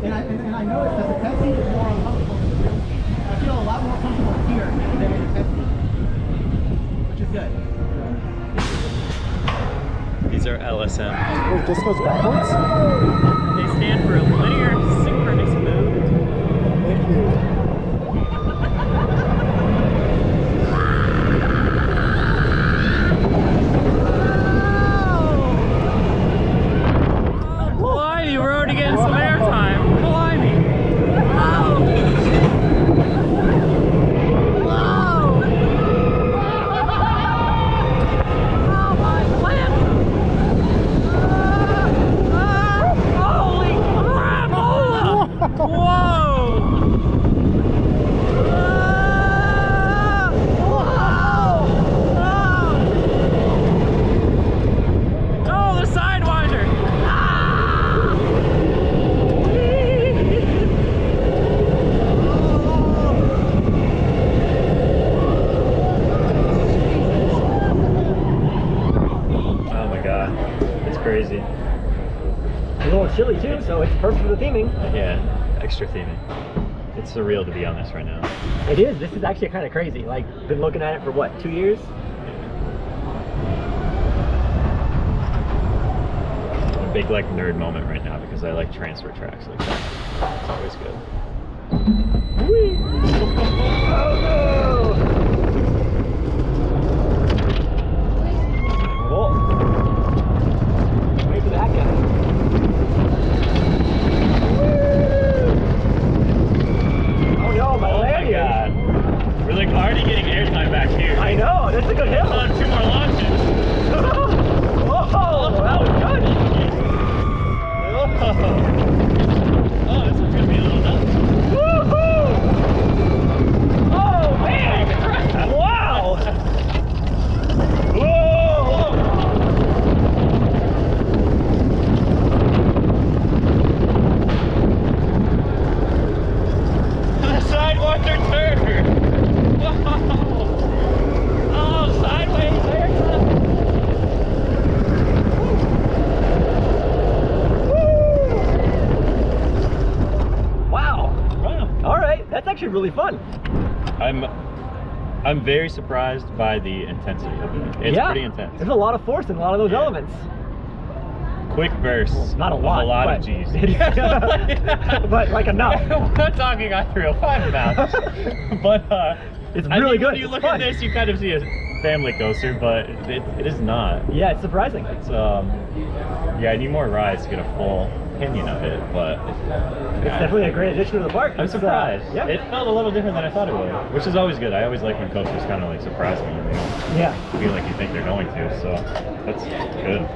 And I noticed that the test seat is more uncomfortable than the real seat. I feel a lot more comfortable here than in the test seat, which is good. These are LSM. Wait, this goes backwards? They stand for linear synchronous movement. Thank you. Blimey, we're already getting some airtime. Blimey. Crazy. A little chilly too, so it's perfect for the theming. Yeah, extra theming. It's surreal to be on this right now. It is. This is actually kind of crazy. Like, been looking at it for what, 2 years? A big like nerd moment right now because I like transfer tracks like that. It's always good. Whee! Oh no! Oh. Wait for that guy. Oh no, my landing! Oh my god. We're like already getting airtime back here. I know, that's a good hill. Still have 2 more launches. Oh, that was good. Oh, this one's gonna be a little nuts. Woohoo! Oh man! Wow! Whoa! The sidewinder turn! Whoa! Oh, sideways there! Wow! Wow. All right, that's actually really fun. I'm very surprised by the intensity of it. It's pretty intense. There's a lot of force in a lot of those elements. Quick bursts. Well, not a lot, of G's. But like enough. I'm not talking I-305 now. But It's I really think good. when you It's look fun. at this, you kind of see a family coaster, but it is not. Yeah, it's surprising. It's yeah, I need more rides to get a full opinion of it, but It's definitely a great addition to the park. I'm It's, surprised. yeah. It felt a little different than I thought it would, which is always good. I always like when coasters kind of like surprise me and they don't Yeah. feel like you think they're going to, so that's good.